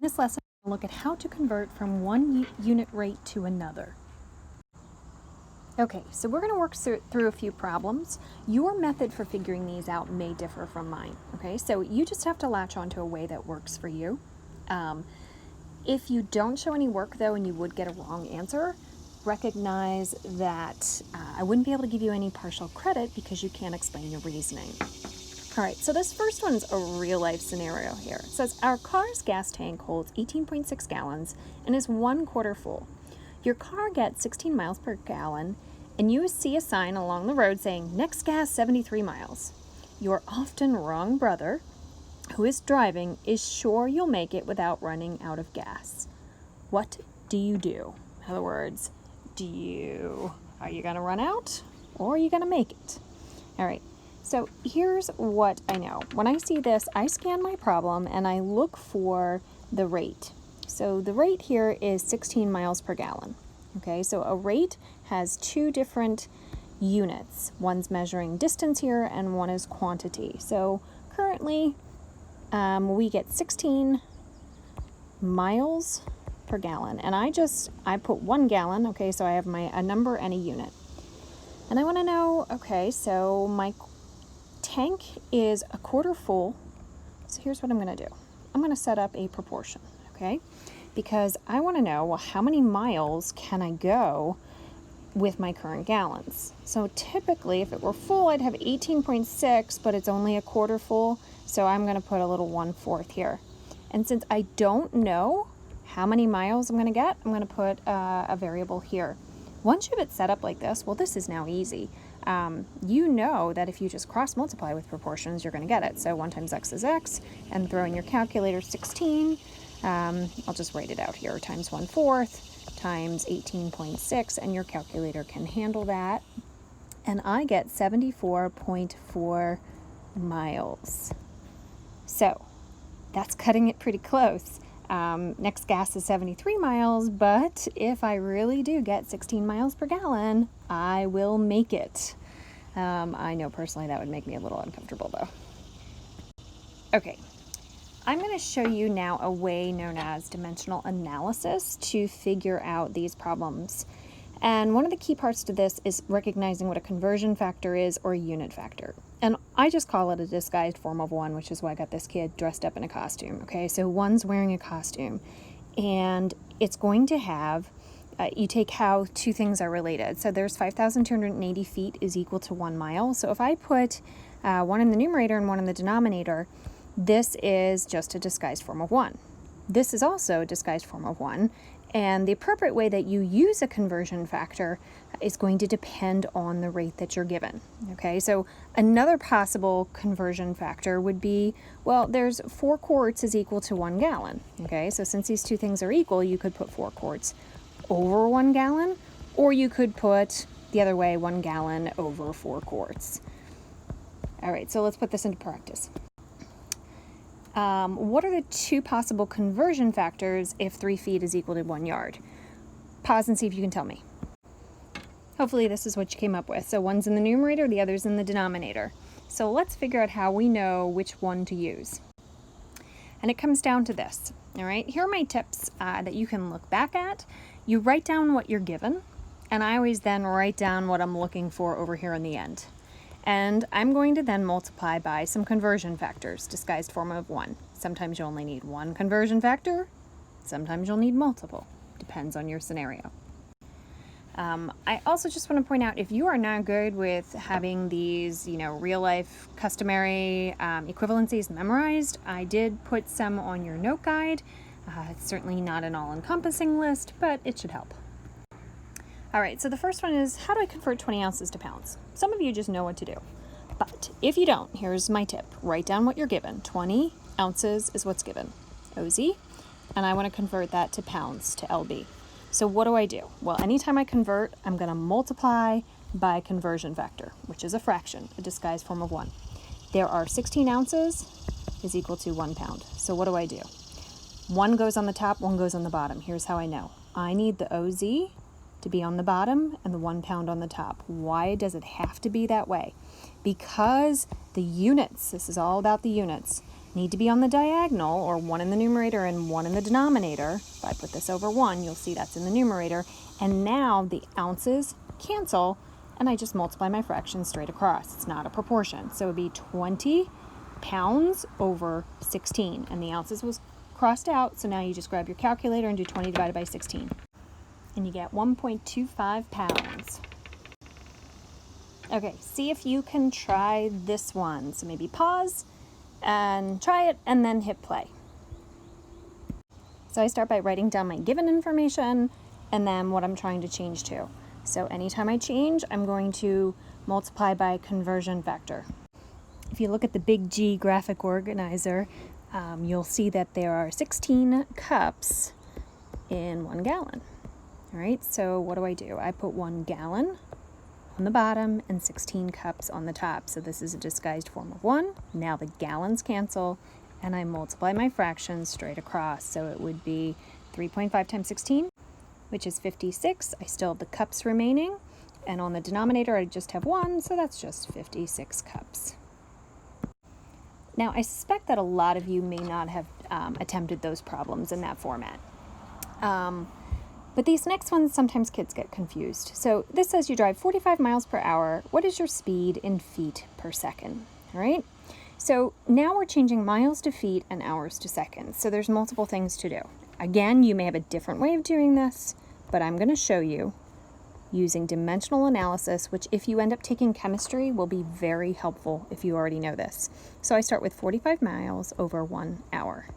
In this lesson, we'll look at how to convert from one unit rate to another. Okay, so we're going to work through a few problems. Your method for figuring these out may differ from mine, okay? So you just have to latch onto a way that works for you. If you don't show any work, though, and you would get a wrong answer, recognize that I wouldn't be able to give you any partial credit because you can't explain your reasoning. All right, so this first one's a real-life scenario here. It says, our car's gas tank holds 18.6 gallons and is 1/4 full. Your car gets 16 miles per gallon, and you see a sign along the road saying, next gas 73 miles. Your often wrong brother, who is driving, is sure you'll make it without running out of gas. What do you do? In other words, are you gonna run out or are you gonna make it? All right. So here's what I know. When I see this, I scan my problem and I look for the rate. So the rate here is 16 miles per gallon. Okay, so a rate has two different units. One's measuring distance here and one is quantity. So currently we get 16 miles per gallon. And I put 1 gallon, okay, so I have a number and a unit. And I want to know, okay, so my tank is 1/4 full. So here's what I'm going to do. I'm going to set up a proportion, okay? Because I want to know, well, how many miles can I go with my current gallons? So typically, if it were full, I'd have 18.6, but it's only 1/4 full. So I'm going to put a little 1/4 here. And since I don't know how many miles I'm going to get, I'm going to put a variable here. Once you have it set up like this, well, this is now easy. You know that if you just cross multiply with proportions, you're going to get it. So 1 times x is x, and throw in your calculator 16. I'll just write it out here, times 1/4 times 18.6, and your calculator can handle that. And I get 74.4 miles. So that's cutting it pretty close. Next gas is 73 miles, but if I really do get 16 miles per gallon, I will make it. I know personally that would make me a little uncomfortable though. Okay, I'm going to show you now a way known as dimensional analysis to figure out these problems. And one of the key parts to this is recognizing what a conversion factor is or a unit factor. And I just call it a disguised form of 1, which is why I got this kid dressed up in a costume. Okay, so 1's wearing a costume, and it's going to have, you take how two things are related. So there's 5,280 feet is equal to 1 mile. So if I put 1 in the numerator and 1 in the denominator, this is just a disguised form of 1. This is also a disguised form of 1. And the appropriate way that you use a conversion factor is going to depend on the rate that you're given. Okay, so another possible conversion factor would be, well, there's 4 quarts is equal to 1 gallon. Okay, so since these two things are equal, you could put 4 quarts over 1 gallon, or you could put the other way, 1 gallon over 4 quarts. All right, so let's put this into practice. What are the two possible conversion factors if 3 feet is equal to 1 yard? Pause and see if you can tell me. Hopefully this is what you came up with. So 1's in the numerator, the other's in the denominator. So let's figure out how we know which one to use. And it comes down to this. All right, here are my tips that you can look back at. You write down what you're given, and I always then write down what I'm looking for over here in the end. And I'm going to then multiply by some conversion factors, disguised form of 1. Sometimes you only need 1 conversion factor. Sometimes you'll need multiple. Depends on your scenario. I also just want to point out, if you are not good with having these, real life customary equivalencies memorized, I did put some on your note guide. It's certainly not an all-encompassing list, but it should help. All right, so the first one is, how do I convert 20 ounces to pounds? Some of you just know what to do. But if you don't, here's my tip. Write down what you're given. 20 ounces is what's given, OZ, and I want to convert that to pounds, to LB. So what do I do? Well, anytime I convert, I'm going to multiply by conversion factor, which is a fraction, a disguised form of 1. There are 16 ounces is equal to 1 pound. So what do I do? 1 goes on the top, 1 goes on the bottom. Here's how I know. I need the OZ to be on the bottom and the 1 pound on the top. Why does it have to be that way? Because the units, this is all about the units, need to be on the diagonal, or one in the numerator and one in the denominator. If I put this over 1, you'll see that's in the numerator. And now the ounces cancel, and I just multiply my fractions straight across. It's not a proportion. So it would be 20 pounds over 16. And the ounces was crossed out, so now you just grab your calculator and do 20 divided by 16. And you get 1.25 pounds. Okay, see if you can try this one. So maybe pause and try it, and then hit play. So I start by writing down my given information and then what I'm trying to change to. So anytime I change, I'm going to multiply by conversion factor. If you look at the big G graphic organizer, you'll see that there are 16 cups in 1 gallon. All right, so what do? I put 1 gallon on the bottom and 16 cups on the top. So this is a disguised form of 1. Now the gallons cancel, and I multiply my fractions straight across. So it would be 3.5 times 16, which is 56. I still have the cups remaining, and on the denominator I just have 1, so that's just 56 cups. Now I suspect that a lot of you may not have attempted those problems in that format. But these next ones, sometimes kids get confused. So this says you drive 45 miles per hour. What is your speed in feet per second? All right. So now we're changing miles to feet and hours to seconds. So there's multiple things to do. Again, you may have a different way of doing this, but I'm going to show you using dimensional analysis, which if you end up taking chemistry will be very helpful if you already know this. So I start with 45 miles over 1 hour.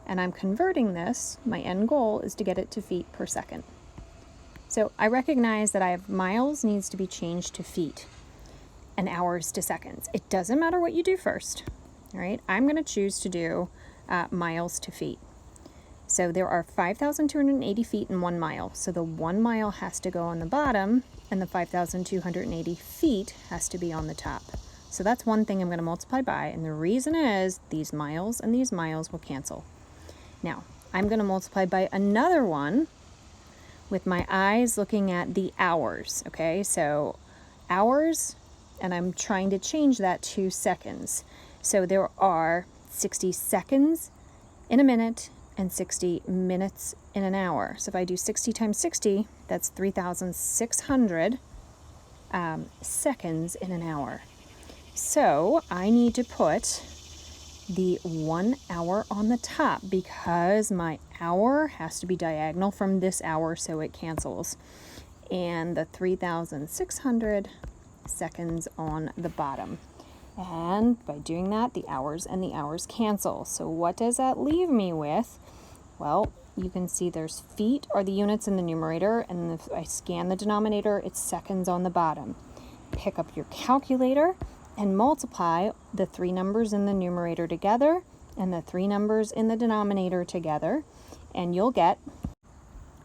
And I'm converting this, my end goal is to get it to feet per second. So I recognize that I have miles needs to be changed to feet and hours to seconds. It doesn't matter what you do first, all right? I'm going to choose to do miles to feet. So there are 5,280 feet in 1 mile. So the 1 mile has to go on the bottom, and the 5,280 feet has to be on the top. So that's one thing I'm going to multiply by, and the reason is these miles and these miles will cancel. Now, I'm going to multiply by another one with my eyes looking at the hours, okay? So hours, and I'm trying to change that to seconds. So there are 60 seconds in a minute and 60 minutes in an hour. So if I do 60 times 60, that's 3,600 seconds in an hour. So I need to put the 1 hour on the top because my hour has to be diagonal from this hour, so it cancels. And the 3,600 seconds on the bottom. And by doing that, the hours and the hours cancel. So what does that leave me with? Well, you can see there's feet are the units in the numerator, and if I scan the denominator, it's seconds on the bottom. Pick up your calculator and multiply the 3 numbers in the numerator together and the 3 numbers in the denominator together, and you'll get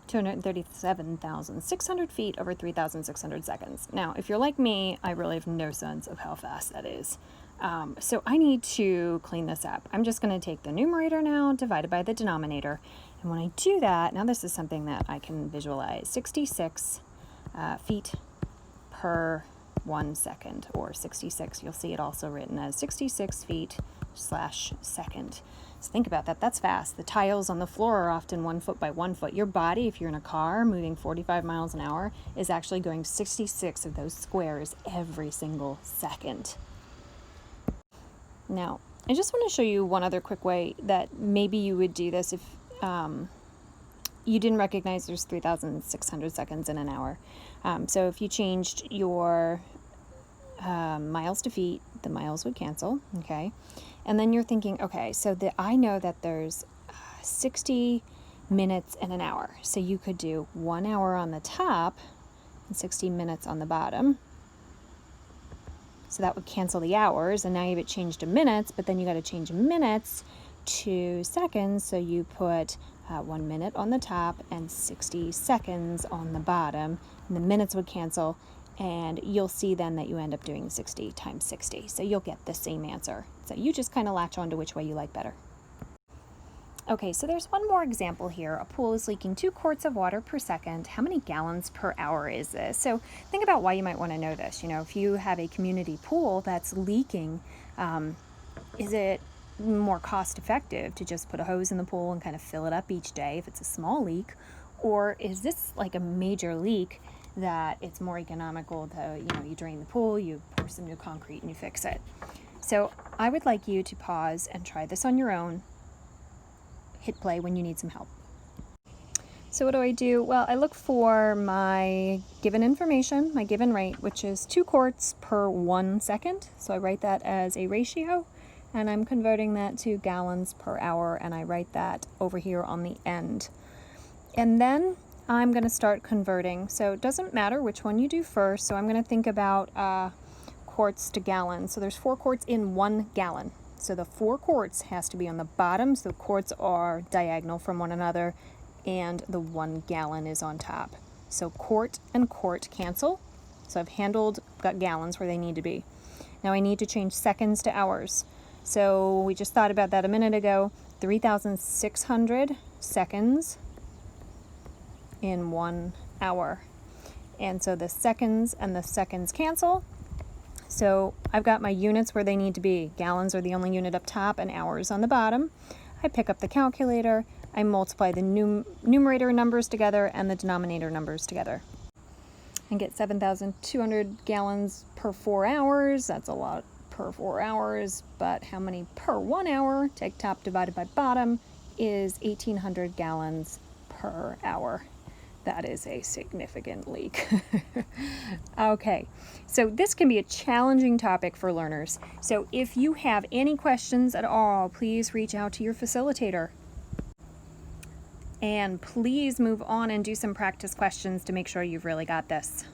237,600 feet over 3,600 seconds. Now, if you're like me, I really have no sense of how fast that is. So I need to clean this up. I'm just going to take the numerator now, divided by the denominator. And when I do that, now this is something that I can visualize, 66 feet per 1 second, or 66. You'll see it also written as 66 feet / second. So think about that. That's fast. The tiles on the floor are often 1 foot by 1 foot. Your body, if you're in a car moving 45 miles an hour, is actually going 66 of those squares every single second. Now, I just want to show you one other quick way that maybe you would do this if you didn't recognize there's 3,600 seconds in an hour. So if you changed your miles to feet, the miles would cancel, okay? And then you're thinking, okay, so I know that there's 60 minutes in an hour. So you could do 1 hour on the top and 60 minutes on the bottom. So that would cancel the hours, and now you have it changed to minutes, but then you got to change minutes to seconds. So you put 1 minute on the top and 60 seconds on the bottom, and the minutes would cancel. And you'll see then that you end up doing 60 times 60. So you'll get the same answer. So you just kind of latch on to which way you like better. Okay, so there's one more example here. A pool is leaking 2 quarts of water per second. How many gallons per hour is this? So think about why you might want to know this. You know, if you have a community pool that's leaking, is it more cost effective to just put a hose in the pool and kind of fill it up each day if it's a small leak? Or is this like a major leak that it's more economical to, you drain the pool, you pour some new concrete and you fix it? So I would like you to pause and try this on your own. Hit play when you need some help. So what do I do? Well, I look for my given information, my given rate, which is 2 quarts per 1 second. So I write that as a ratio, and I'm converting that to gallons per hour, and I write that over here on the end. And then I'm going to start converting. So it doesn't matter which one you do first. So I'm going to think about quarts to gallons. So there's 4 quarts in 1 gallon. So the 4 quarts has to be on the bottom, so the quarts are diagonal from one another, and the 1 gallon is on top. So quart and quart cancel. So I've got gallons where they need to be. Now I need to change seconds to hours. So we just thought about that a minute ago. 3,600 seconds in 1 hour. And so the seconds and the seconds cancel. So I've got my units where they need to be. Gallons are the only unit up top and hours on the bottom. I pick up the calculator. I multiply the numerator numbers together and the denominator numbers together and get 7,200 gallons per 4 hours. That's a lot per 4 hours, but how many per 1 hour? Take top divided by bottom is 1,800 gallons per hour. That is a significant leak. Okay, so this can be a challenging topic for learners. So if you have any questions at all, please reach out to your facilitator. And please move on and do some practice questions to make sure you've really got this.